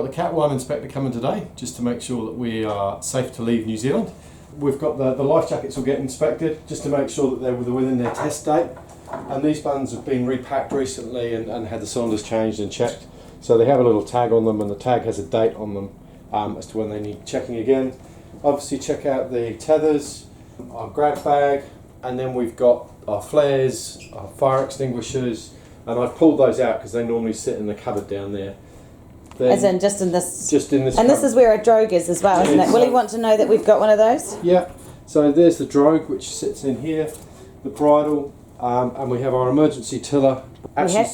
the Cat 1 inspector coming today, just to make sure that we are safe to leave New Zealand. We've got the life jackets will get inspected, just to make sure that they're within their test date. And these ones have been repacked recently and had the cylinders changed and checked. So they have a little tag on them, and the tag has a date on them as to when they need checking again. Obviously check out the tethers, our grab bag, and then we've got our flares, our fire extinguishers, and I've pulled those out because they normally sit in the cupboard down there. Then, as in just in this. Just in this. And this is where a drogue is as well, isn't it? Will he want to know that we've got one of those? Yeah. So there's the drogue, which sits in here, the bridle, and we have our emergency tiller.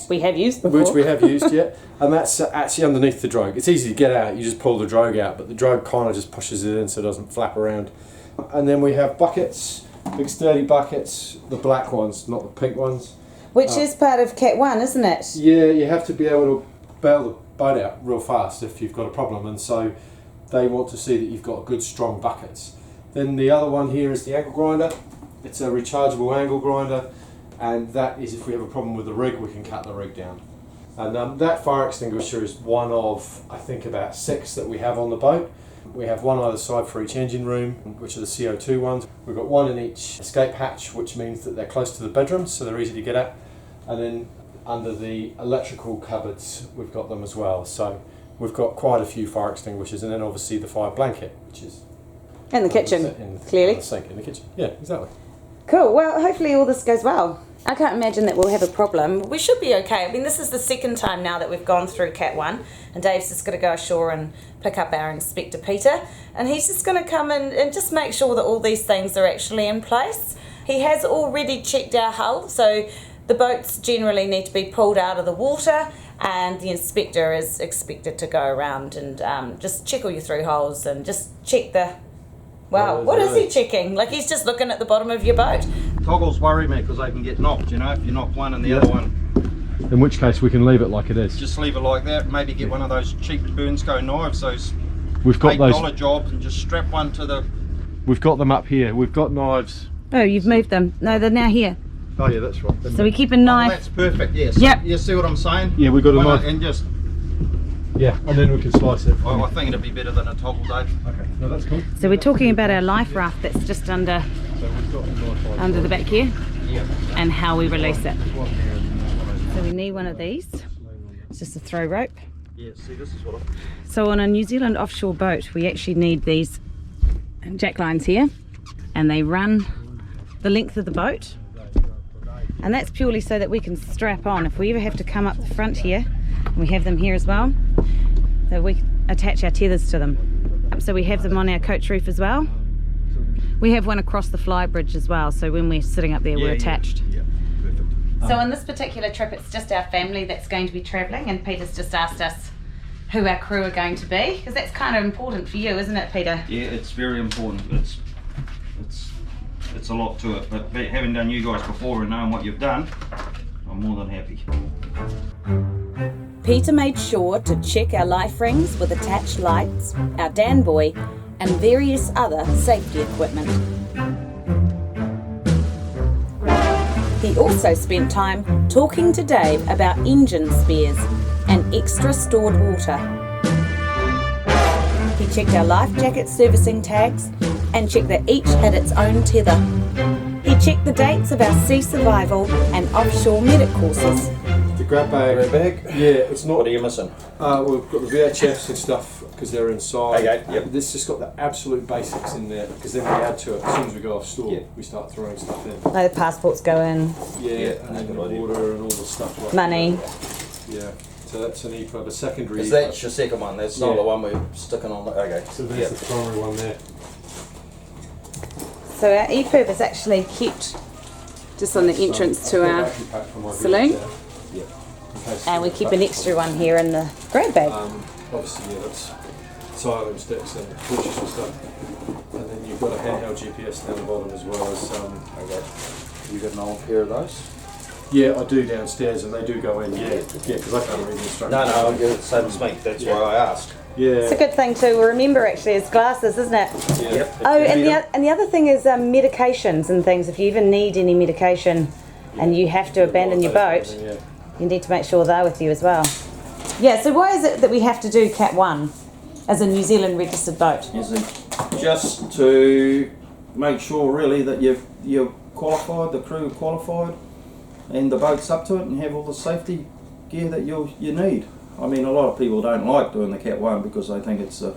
We have used before. Which we have used, yeah. And that's actually underneath the drogue. It's easy to get out. You just pull the drogue out, but the drogue kind of just pushes it in so it doesn't flap around. And then we have buckets, big sturdy buckets, the black ones, not the pink ones. Which is part of Cat 1, isn't it? Yeah, you have to be able to bail the boat out real fast if you've got a problem, and so they want to see that you've got good strong buckets. Then the other one here is the angle grinder. It's a rechargeable angle grinder, and that is if we have a problem with the rig, we can cut the rig down. And that fire extinguisher is one of, I think, about 6 that we have on the boat. We have one either side for each engine room, which are the CO2 ones. We've got one in each escape hatch, which means that they're close to the bedrooms, so they're easy to get at. And then under the electrical cupboards, we've got them as well. So we've got quite a few fire extinguishers, and then obviously the fire blanket, which is in the kitchen, clearly. The sink in the kitchen. Yeah, exactly. Cool. Well, hopefully all this goes well. I can't imagine that we'll have a problem. We should be okay. I mean, this is the second time now that we've gone through Cat 1, and Dave's just going to go ashore and pick up our inspector Peter, and he's just going to come in and just make sure that all these things are actually in place. He has already checked our hull, so the boats generally need to be pulled out of the water, and the inspector is expected to go around and just check all your through holes and just check the... Wow, what is he checking? Like, he's just looking at the bottom of your boat. Toggles worry me because they can get knocked, you know, if you knock one and the other one. In which case we can leave it like it is. Just leave it like that, maybe get one of those cheap Burnsco knives, those we've got $8 jobs, and just strap one to the... We've got them up here, we've got knives. Oh, you've moved them. No, they're now here. Oh yeah, that's right. So we keep a knife. Oh, that's perfect, yes. Yep. You see what I'm saying? Yeah, we've got a knife. And just... Yeah, and then we can slice it. I think it'd be better than a toggle, Dave. Okay, no, that's cool. So we're talking about our life raft that's just under the back here, Yep. and how we release it. So we need one of these. It's just a throw rope. Yeah, see, this is what So on a New Zealand offshore boat, we actually need these jack lines here, and they run the length of the boat. And that's purely so that we can strap on. If we ever have to come up the front here, and we have them here as well, so we attach our tethers to them. So we have them on our coach roof as well. We have one across the fly bridge as well, so when we're sitting up there, we're attached. Yeah, perfect. So on this particular trip, it's just our family that's going to be travelling, and Peter's just asked us who our crew are going to be, because that's kind of important for you, isn't it, Peter? Yeah, it's very important. It's a lot to it, but having done you guys before and knowing what you've done, I'm more than happy. Peter made sure to check our life rings with attached lights, our Dan buoy, and various other safety equipment. He also spent time talking to Dave about engine spares and extra stored water. He checked our life jacket servicing tags and checked that each had its own tether. He checked the dates of our sea survival and offshore medic courses. The grab bag. Yeah, it's not... What are you missing? We've got the VHFs and stuff because they're inside. Okay, yep. This just got the absolute basics in there, because then we add to it as soon as we go offshore. Yeah. We start throwing stuff in. Like the passports go in, Yeah, and then the water and all the stuff like money. that. Yeah, so that's an EPUB, a secondary. Because that's your second one, that's not the one we're sticking on. Okay. So there's the primary one there. So our EPUB is actually kept just on the entrance to our saloon. Yeah. And we keep an extra one here in the grab bag. Obviously, yeah, that's silent sticks and pushes and stuff. And then you've got a handheld GPS down the bottom as well as You got an old pair of those? Yeah, I do downstairs, and they do go in. Yeah, because I can't read the instructions. No, I get it, same as me. That's why I asked. Yeah. It's a good thing to remember actually is glasses, isn't it? Yeah. Yep. Oh, and the other thing is medications and things. If you even need any medication and you have to abandon your boat, Yeah. you need to make sure they're with you as well. Yeah, so why is it that we have to do Cat 1 as a New Zealand registered boat? Is it just to make sure really that you're qualified, the crew are qualified, and the boat's up to it, and have all the safety gear that you need. I mean, a lot of people don't like doing the Cat 1 because they think it's not,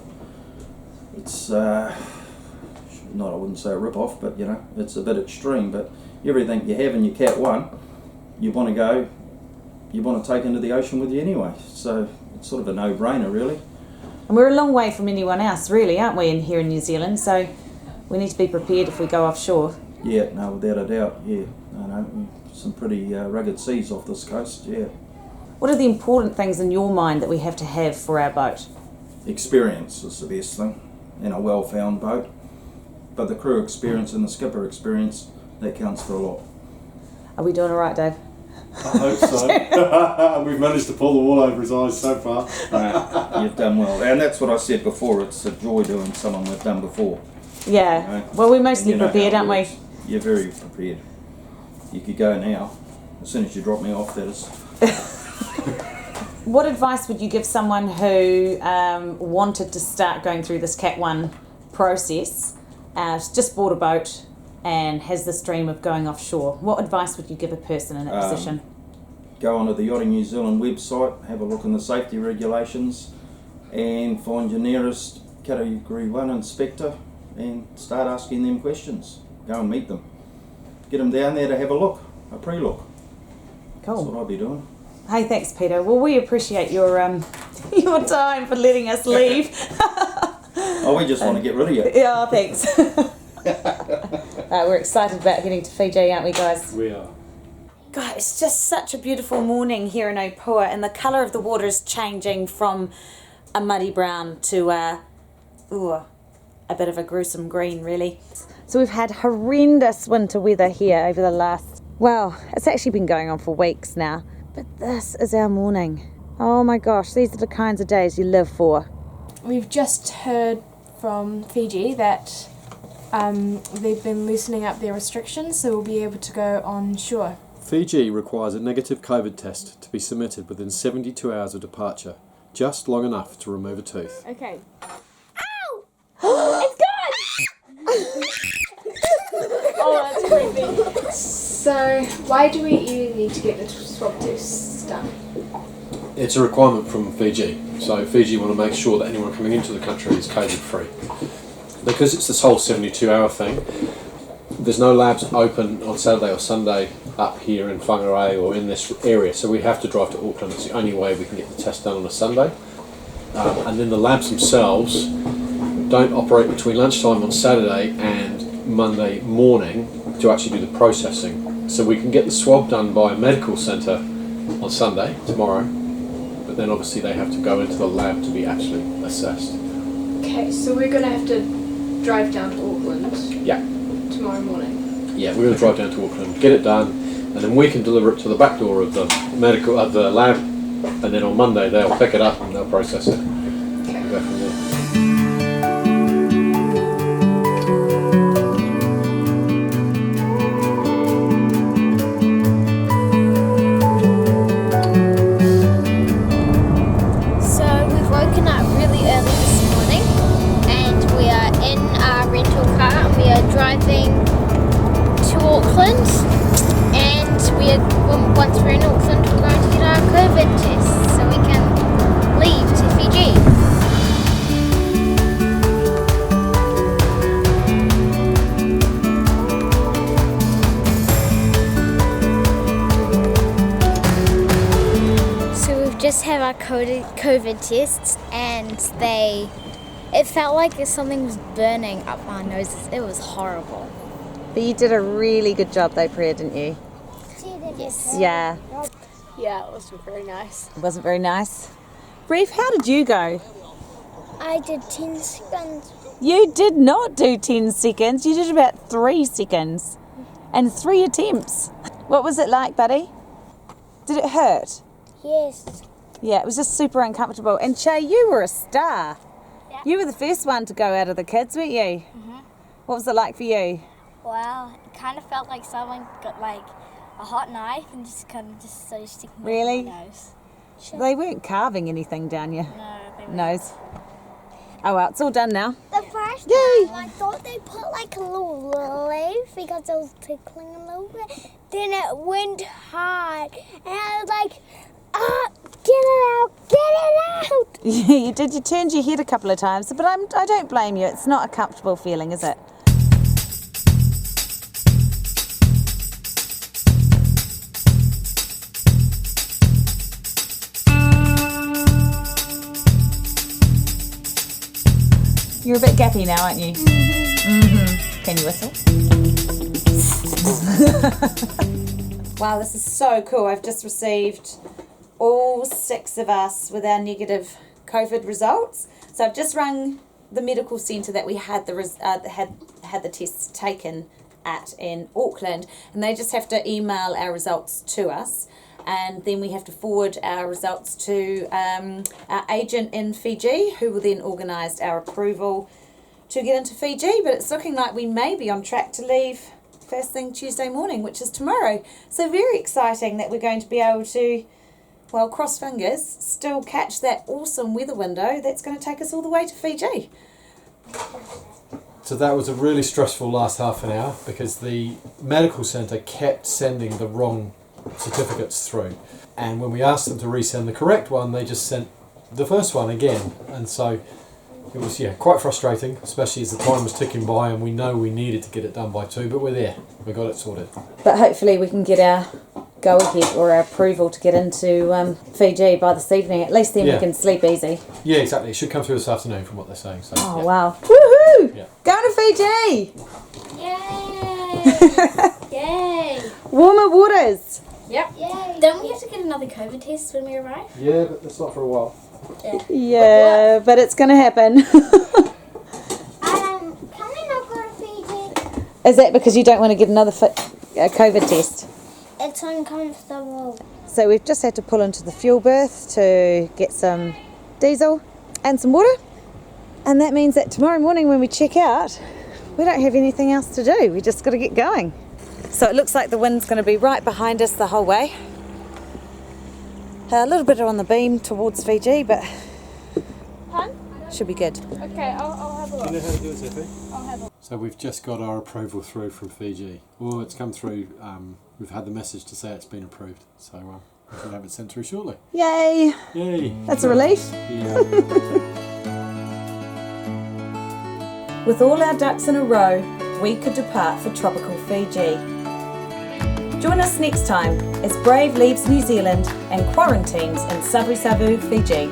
I wouldn't say a rip-off, but you know, it's a bit extreme. But everything you have in your Cat 1, you want to take into the ocean with you anyway. So it's sort of a no-brainer, really. And we're a long way from anyone else, really, aren't we, here in New Zealand? So we need to be prepared if we go offshore. Yeah, no, without a doubt, yeah. I know, some pretty rugged seas off this coast, yeah. What are the important things in your mind that we have to have for our boat? Experience is the best thing in a well-found boat. But the crew experience and the skipper experience, that counts for a lot. Are we doing all right, Dave? I hope so. We've managed to pull the wool over his eyes so far. You've done well. And that's what I said before, it's a joy doing something we've done before. Yeah. You know? Well, we're mostly You know prepared, how aren't it we? works. You're very prepared. You could go now, as soon as you drop me off, that is. What advice would you give someone who wanted to start going through this Cat 1 process, just bought a boat and has this dream of going offshore? What advice would you give a person in that position? Go onto the Yachting New Zealand website, have a look in the safety regulations, and find your nearest Category 1 inspector and start asking them questions. Go and meet them. Get them down there to have a look, a pre-look. Cool. That's what I'll be doing. Hey, thanks, Peter. Well, we appreciate your your time for letting us leave. Oh, we just want to get rid of you. Yeah, thanks. We're excited about getting to Fiji, aren't we, guys? We are. God, it's just such a beautiful morning here in Opua, and the colour of the water is changing from a muddy brown to a bit of a gruesome green, really. So we've had horrendous winter weather here over the last, well, it's actually been going on for weeks now. But this is our morning. Oh my gosh, these are the kinds of days you live for. We've just heard from Fiji that they've been loosening up their restrictions, so we'll be able to go on shore. Fiji requires a negative COVID test to be submitted within 72 hours of departure, just long enough to remove a tooth. Okay. Ow! It's gone! Oh, that's creepy. So, why do we even need to get the swab tests done? It's a requirement from Fiji. So Fiji want to make sure that anyone coming into the country is COVID free. Because it's this whole 72-hour thing, there's no labs open on Saturday or Sunday up here in Whangarei or in this area, so we have to drive to Auckland. It's the only way we can get the test done on a Sunday. And then the labs themselves don't operate between lunchtime on Saturday and Monday morning to actually do the processing. So we can get the swab done by a medical centre on Sunday, tomorrow, but then obviously they have to go into the lab to be actually assessed. Okay, so we're going to have to drive down to Auckland Yeah. tomorrow morning. Yeah, we're going to drive down to Auckland, get it done, and then we can deliver it to the back door of the medical of the lab, and then on Monday they'll pick it up and they'll process it. Okay. We'll go from there. So we've woken up really early this morning and we are in our rental car and we are driving to Auckland, and once we're in Auckland we're going to get our COVID test so we can leave to Fiji. So we've just had our COVID tests and it felt like something was burning up our noses. It was horrible. But you did a really good job though, Priya, didn't you? Yes. Yeah. Yeah, it wasn't very nice. It wasn't very nice. Reef, how did you go? I did 10 seconds. You did not do 10 seconds. You did about 3 seconds. And 3 attempts. What was it like, buddy? Did it hurt? Yes. Yeah, it was just super uncomfortable. And Che, you were a star. Yeah. You were the first one to go out of the kids, weren't you? Mhm. What was it like for you? Well, it kind of felt like someone got like a hot knife and just kind of just started sticking it Really? in my nose. They weren't carving anything down your No, they weren't. nose. Oh well, it's all done now. The first Yay! time I thought they put like a little leaf because it was tickling a little bit. Then it went hard, and I was like, get it out, get it out! Yeah, you did. You turned your head a couple of times, but I don't blame you. It's not a comfortable feeling, is it? You're a bit gappy now, aren't you? Mm-hmm. Can you whistle? Wow, this is so cool. I've just received all 6 of us with our negative COVID results. So I've just rung the medical centre that we had had the tests taken at in Auckland, and they just have to email our results to us. And then we have to forward our results to our agent in Fiji, who will then organise our approval to get into Fiji. But it's looking like we may be on track to leave first thing Tuesday morning, which is tomorrow. So very exciting that we're going to be able to, well, cross fingers, still catch that awesome weather window that's going to take us all the way to Fiji. So that was a really stressful last half an hour because the medical centre kept sending the wrong certificates through, and when we asked them to resend the correct one, they just sent the first one again, and so it was quite frustrating, especially as the time was ticking by and we know we needed to get it done by 2, but we're there, we got it sorted. But hopefully we can get our go ahead or our approval to get into Fiji by this evening. At least then we can sleep easy. Yeah, exactly. It should come through this afternoon from what they're saying. So, oh wow, woohoo! Yeah. Going to Fiji! Yay! Yay! Warmer waters. Yep. Yay! Don't we have to get another COVID test when we arrive? Yeah, but that's not for a while. Yeah, but it's going to happen. Can we not go to Fiji? Is that because you don't want to get another COVID test? It's uncomfortable. So we've just had to pull into the fuel berth to get some diesel and some water. And that means that tomorrow morning when we check out, we don't have anything else to do. We just got to get going. So it looks like the wind's going to be right behind us the whole way. A little bit on the beam towards Fiji, but should be good. Okay, I'll have a look. Do you know how to do it, Sophie? I'll have a look. So we've just got our approval through from Fiji. Well, it's come through. We've had the message to say it's been approved. So we should have it sent through shortly. Yay! Yay! That's a relief. Yeah. With all our ducks in a row, we could depart for tropical Fiji. Join us next time as Brave leaves New Zealand and quarantines in Savu, Fiji.